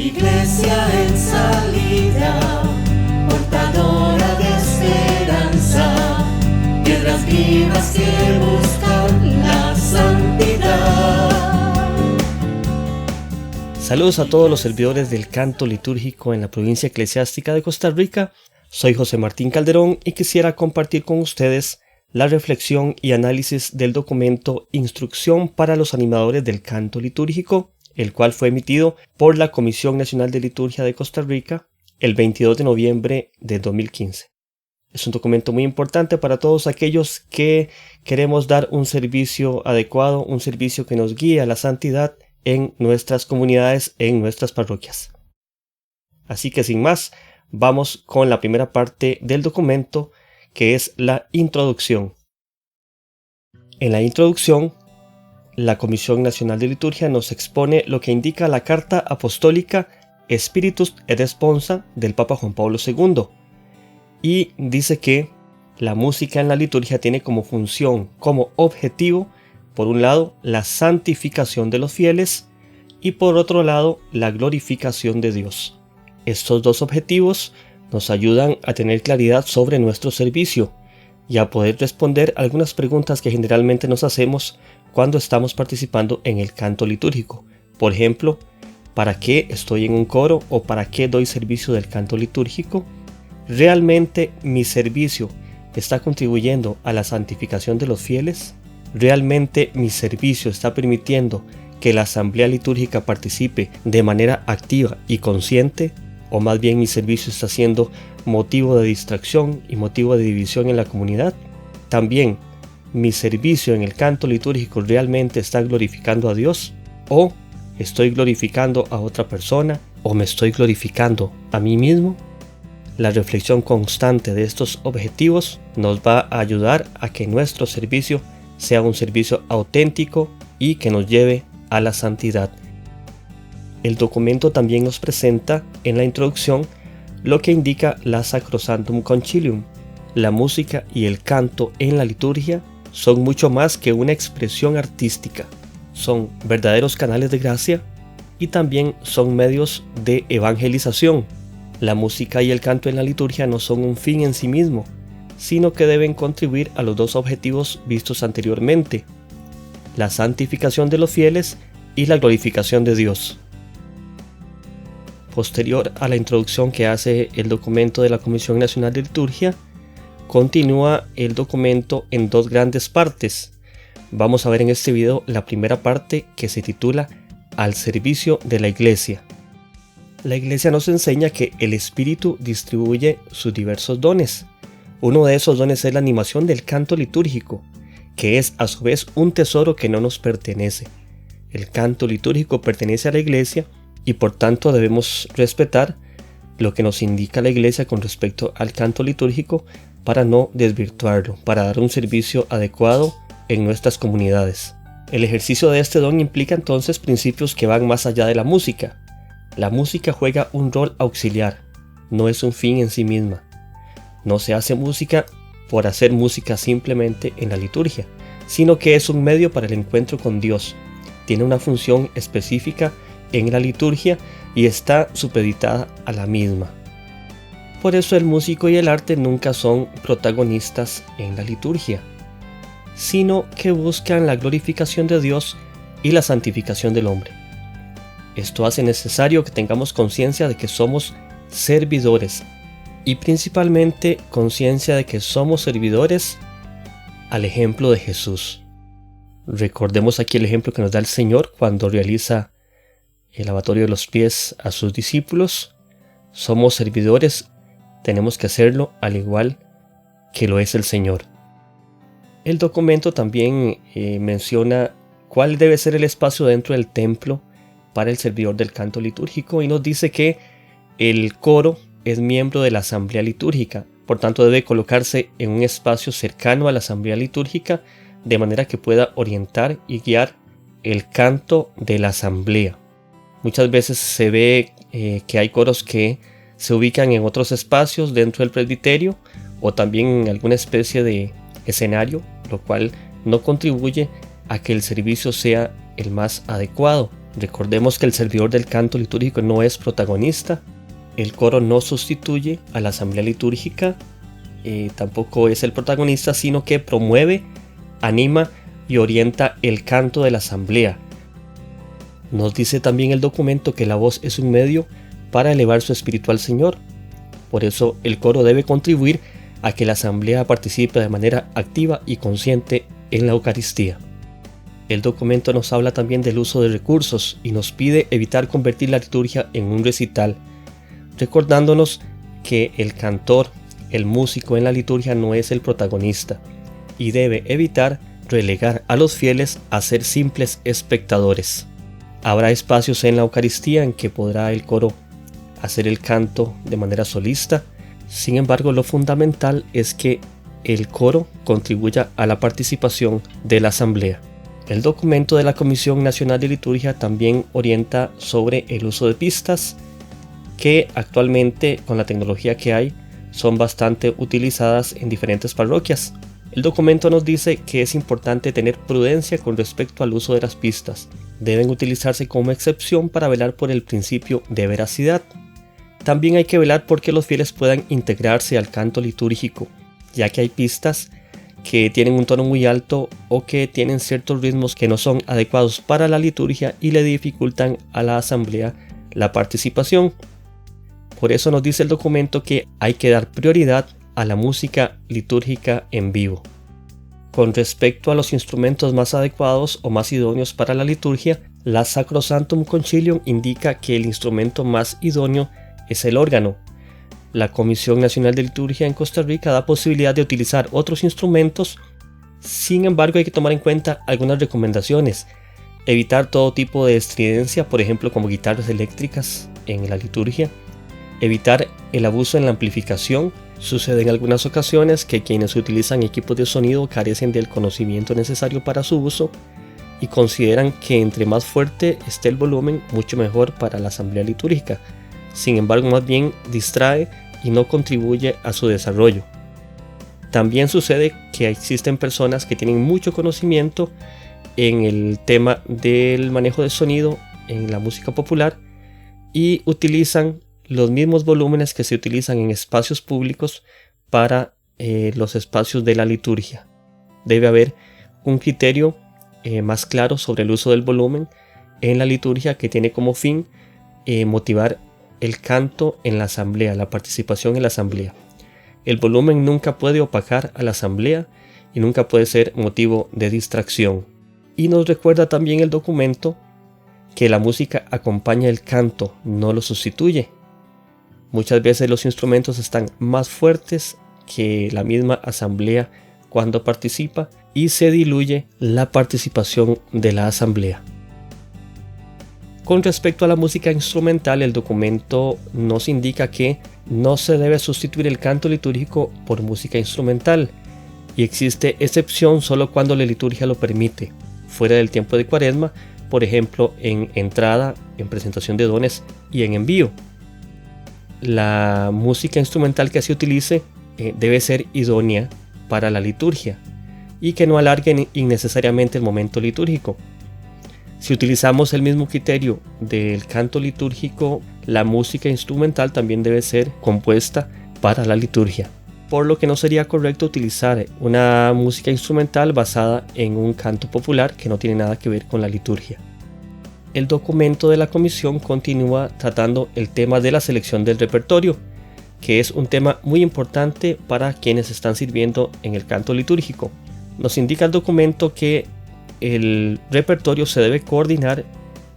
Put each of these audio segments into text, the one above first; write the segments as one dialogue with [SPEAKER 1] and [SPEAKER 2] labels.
[SPEAKER 1] Iglesia en salida, portadora de esperanza, piedras vivas que buscan la santidad.
[SPEAKER 2] Saludos a todos los servidores del canto litúrgico en la provincia eclesiástica de Costa Rica. Soy José Martín Calderón y quisiera compartir con ustedes la reflexión y análisis del documento Instrucción para los animadores del canto litúrgico, el cual fue emitido por la Comisión Nacional de Liturgia de Costa Rica el 22 de noviembre de 2015. Es un documento muy importante para todos aquellos que queremos dar un servicio adecuado, un servicio que nos guíe a la santidad en nuestras comunidades, en nuestras parroquias. Así que sin más, vamos con la primera parte del documento, que es la introducción. En la introducción, la Comisión Nacional de Liturgia nos expone lo que indica la Carta Apostólica Spiritus et Responsa del Papa Juan Pablo II, y dice que la música en la liturgia tiene como función, como objetivo, por un lado, la santificación de los fieles y por otro lado, la glorificación de Dios. Estos dos objetivos nos ayudan a tener claridad sobre nuestro servicio y a poder responder algunas preguntas que generalmente nos hacemos cuando estamos participando en el canto litúrgico. Por ejemplo, ¿para qué estoy en un coro o para qué doy servicio del canto litúrgico? ¿Realmente mi servicio está contribuyendo a la santificación de los fieles? ¿Realmente mi servicio está permitiendo que la asamblea litúrgica participe de manera activa y consciente? ¿O más bien mi servicio está siendo motivo de distracción y motivo de división en la comunidad? También, ¿mi servicio en el canto litúrgico realmente está glorificando a Dios? ¿O estoy glorificando a otra persona? ¿O me estoy glorificando a mí mismo? La reflexión constante de estos objetivos nos va a ayudar a que nuestro servicio sea un servicio auténtico y que nos lleve a la santidad. El documento también nos presenta en la introducción lo que indica la Sacrosanctum Concilium. La música y el canto en la liturgia son mucho más que una expresión artística. Son verdaderos canales de gracia y también son medios de evangelización. La música y el canto en la liturgia no son un fin en sí mismo, sino que deben contribuir a los dos objetivos vistos anteriormente: la santificación de los fieles y la glorificación de Dios. Posterior a la introducción que hace el documento de la Comisión Nacional de Liturgia, continúa el documento en dos grandes partes. Vamos a ver en este video la primera parte, que se titula Al servicio de la Iglesia. La Iglesia nos enseña que el Espíritu distribuye sus diversos dones. Uno de esos dones es la animación del canto litúrgico, que es a su vez un tesoro que no nos pertenece. El canto litúrgico pertenece a la Iglesia y por tanto debemos respetar lo que nos indica la Iglesia con respecto al canto litúrgico para no desvirtuarlo, para dar un servicio adecuado en nuestras comunidades. El ejercicio de este don implica entonces principios que van más allá de la música. La música juega un rol auxiliar, no es un fin en sí misma. No se hace música por hacer música simplemente en la liturgia, sino que es un medio para el encuentro con Dios. Tiene una función específica en la liturgia y está supeditada a la misma. Por eso el músico y el arte nunca son protagonistas en la liturgia, sino que buscan la glorificación de Dios y la santificación del hombre. Esto hace necesario que tengamos conciencia de que somos servidores y principalmente conciencia de que somos servidores al ejemplo de Jesús. Recordemos aquí el ejemplo que nos da el Señor cuando realiza el lavatorio de los pies a sus discípulos. Somos servidores, tenemos que hacerlo al igual que lo es el Señor. El documento también menciona cuál debe ser el espacio dentro del templo para el servidor del canto litúrgico y nos dice que el coro es miembro de la asamblea litúrgica, por tanto debe colocarse en un espacio cercano a la asamblea litúrgica de manera que pueda orientar y guiar el canto de la asamblea. Muchas veces se ve que hay coros que se ubican en otros espacios dentro del presbiterio o también en alguna especie de escenario, lo cual no contribuye a que el servicio sea el más adecuado. Recordemos que el servidor del canto litúrgico no es protagonista, el coro no sustituye a la asamblea litúrgica, tampoco es el protagonista, sino que promueve, anima y orienta el canto de la asamblea. Nos dice también el documento que la voz es un medio para elevar su espíritu al Señor. Por eso el coro debe contribuir a que la asamblea participe de manera activa y consciente en la Eucaristía. El documento nos habla también del uso de recursos y nos pide evitar convertir la liturgia en un recital, recordándonos que el cantor, el músico en la liturgia no es el protagonista y debe evitar relegar a los fieles a ser simples espectadores. Habrá espacios en la Eucaristía en que podrá el coro hacer el canto de manera solista. Sin embargo, lo fundamental es que el coro contribuya a la participación de la asamblea. El documento de la Comisión Nacional de Liturgia también orienta sobre el uso de pistas que actualmente, con la tecnología que hay, son bastante utilizadas en diferentes parroquias. El documento nos dice que es importante tener prudencia con respecto al uso de las pistas. Deben utilizarse como excepción para velar por el principio de veracidad. También hay que velar porque los fieles puedan integrarse al canto litúrgico, ya que hay pistas que tienen un tono muy alto o que tienen ciertos ritmos que no son adecuados para la liturgia y le dificultan a la asamblea la participación. Por eso nos dice el documento que hay que dar prioridad a la música litúrgica en vivo. Con respecto a los instrumentos más adecuados o más idóneos para la liturgia, la Sacrosanctum Concilium indica que el instrumento más idóneo es el órgano. La Comisión Nacional de Liturgia en Costa Rica da posibilidad de utilizar otros instrumentos, sin embargo hay que tomar en cuenta algunas recomendaciones. Evitar todo tipo de estridencia, por ejemplo como guitarras eléctricas en la liturgia. Evitar el abuso en la amplificación. Sucede en algunas ocasiones que quienes utilizan equipos de sonido carecen del conocimiento necesario para su uso y consideran que entre más fuerte esté el volumen, mucho mejor para la asamblea litúrgica. Sin embargo, más bien distrae y no contribuye a su desarrollo. También sucede que existen personas que tienen mucho conocimiento en el tema del manejo de sonido en la música popular y utilizan los mismos volúmenes que se utilizan en espacios públicos para los espacios de la liturgia. Debe haber un criterio más claro sobre el uso del volumen en la liturgia que tiene como fin motivar el canto en la asamblea, la participación en la asamblea. El volumen nunca puede opacar a la asamblea y nunca puede ser motivo de distracción. Y nos recuerda también el documento que la música acompaña el canto, no lo sustituye. Muchas veces los instrumentos están más fuertes que la misma asamblea cuando participa y se diluye la participación de la asamblea. Con respecto a la música instrumental, el documento nos indica que no se debe sustituir el canto litúrgico por música instrumental y existe excepción solo cuando la liturgia lo permite, fuera del tiempo de Cuaresma, por ejemplo en entrada, en presentación de dones y en envío. La música instrumental que se utilice debe ser idónea para la liturgia y que no alargue innecesariamente el momento litúrgico. Si utilizamos el mismo criterio del canto litúrgico, la música instrumental también debe ser compuesta para la liturgia, por lo que no sería correcto utilizar una música instrumental basada en un canto popular que no tiene nada que ver con la liturgia. El documento de la comisión continúa tratando el tema de la selección del repertorio, que es un tema muy importante para quienes están sirviendo en el canto litúrgico. Nos indica el documento que el repertorio se debe coordinar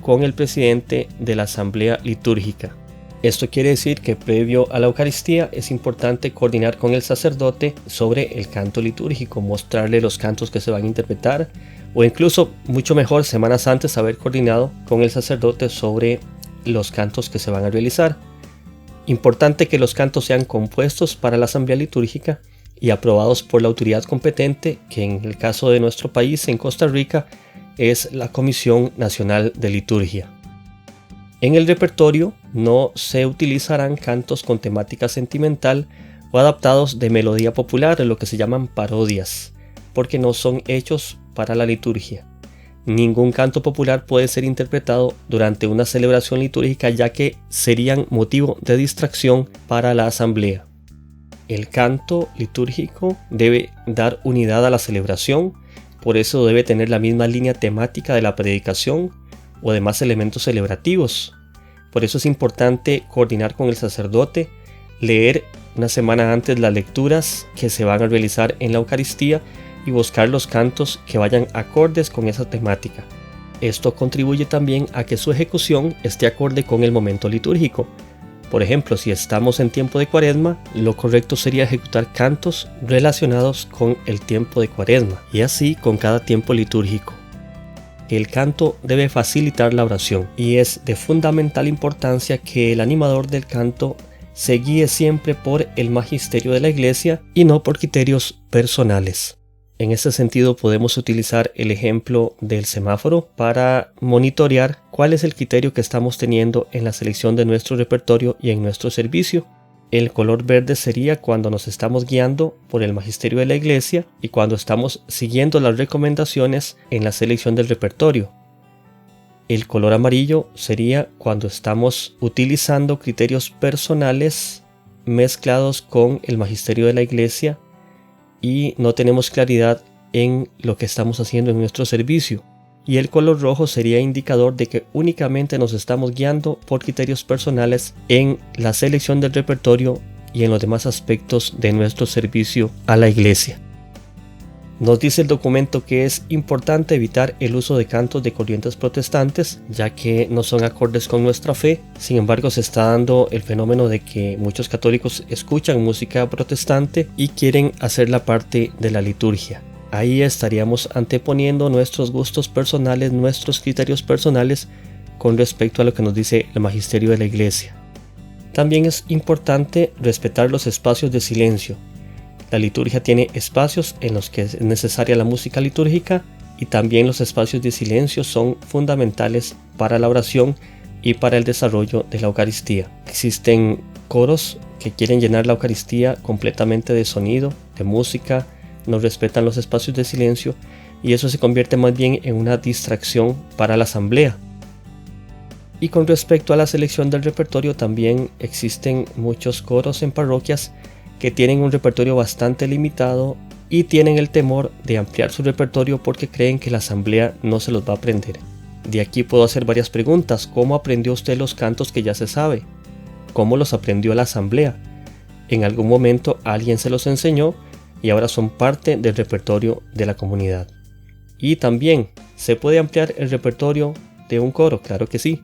[SPEAKER 2] con el presidente de la asamblea litúrgica. Esto quiere decir que previo a la Eucaristía es importante coordinar con el sacerdote sobre el canto litúrgico, mostrarle los cantos que se van a interpretar o incluso mucho mejor semanas antes haber coordinado con el sacerdote sobre los cantos que se van a realizar. Importante que los cantos sean compuestos para la asamblea litúrgica y aprobados por la autoridad competente, que en el caso de nuestro país, en Costa Rica, es la Comisión Nacional de Liturgia. En el repertorio no se utilizarán cantos con temática sentimental o adaptados de melodía popular, lo que se llaman parodias, porque no son hechos para la liturgia. Ningún canto popular puede ser interpretado durante una celebración litúrgica, ya que serían motivo de distracción para la asamblea. El canto litúrgico debe dar unidad a la celebración, por eso debe tener la misma línea temática de la predicación o demás elementos celebrativos. Por eso es importante coordinar con el sacerdote, leer una semana antes las lecturas que se van a realizar en la Eucaristía y buscar los cantos que vayan acordes con esa temática. Esto contribuye también a que su ejecución esté acorde con el momento litúrgico. Por ejemplo, si estamos en tiempo de Cuaresma, lo correcto sería ejecutar cantos relacionados con el tiempo de Cuaresma, y así con cada tiempo litúrgico. El canto debe facilitar la oración, y es de fundamental importancia que el animador del canto se guíe siempre por el magisterio de la Iglesia y no por criterios personales. En este sentido podemos utilizar el ejemplo del semáforo para monitorear cuál es el criterio que estamos teniendo en la selección de nuestro repertorio y en nuestro servicio. El color verde sería cuando nos estamos guiando por el magisterio de la Iglesia y cuando estamos siguiendo las recomendaciones en la selección del repertorio. El color amarillo sería cuando estamos utilizando criterios personales mezclados con el magisterio de la Iglesia y no tenemos claridad en lo que estamos haciendo en nuestro servicio. Y el color rojo sería indicador de que únicamente nos estamos guiando por criterios personales en la selección del repertorio y en los demás aspectos de nuestro servicio a la Iglesia. Nos dice el documento que es importante evitar el uso de cantos de corrientes protestantes, ya que no son acordes con nuestra fe. Sin embargo, se está dando el fenómeno de que muchos católicos escuchan música protestante y quieren hacerla parte de la liturgia. Ahí estaríamos anteponiendo nuestros gustos personales, nuestros criterios personales con respecto a lo que nos dice el magisterio de la Iglesia. También es importante respetar los espacios de silencio. La liturgia tiene espacios en los que es necesaria la música litúrgica y también los espacios de silencio son fundamentales para la oración y para el desarrollo de la Eucaristía. Existen coros que quieren llenar la Eucaristía completamente de sonido, de música, no respetan los espacios de silencio y eso se convierte más bien en una distracción para la asamblea. Y con respecto a la selección del repertorio, también existen muchos coros en parroquias que tienen un repertorio bastante limitado y tienen el temor de ampliar su repertorio porque creen que la asamblea no se los va a aprender. De aquí puedo hacer varias preguntas. ¿Cómo aprendió usted los cantos que ya se sabe? ¿Cómo los aprendió la asamblea? En algún momento alguien se los enseñó y ahora son parte del repertorio de la comunidad. Y también, ¿se puede ampliar el repertorio de un coro? Claro que sí.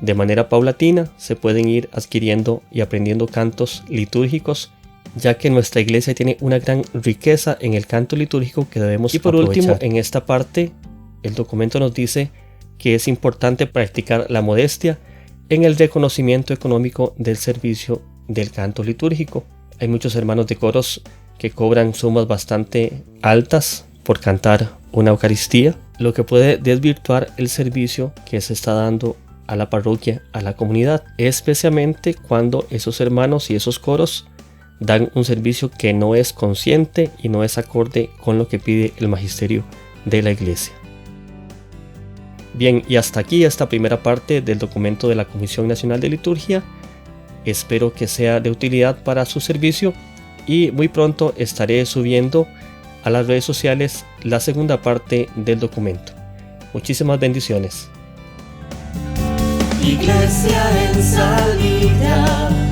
[SPEAKER 2] De manera paulatina se pueden ir adquiriendo y aprendiendo cantos litúrgicos, ya que nuestra iglesia tiene una gran riqueza en el canto litúrgico que debemos aprovechar. Y por último, en esta parte, el documento nos dice que es importante practicar la modestia en el reconocimiento económico del servicio del canto litúrgico. Hay muchos hermanos de coros que cobran sumas bastante altas por cantar una Eucaristía, lo que puede desvirtuar el servicio que se está dando a la parroquia, a la comunidad, especialmente cuando esos hermanos y esos coros dan un servicio que no es consciente y no es acorde con lo que pide el magisterio de la Iglesia. Bien, y hasta aquí esta primera parte del documento de la Comisión Nacional de Liturgia. Espero que sea de utilidad para su servicio y muy pronto estaré subiendo a las redes sociales la segunda parte del documento. Muchísimas bendiciones.
[SPEAKER 1] Iglesia en salida.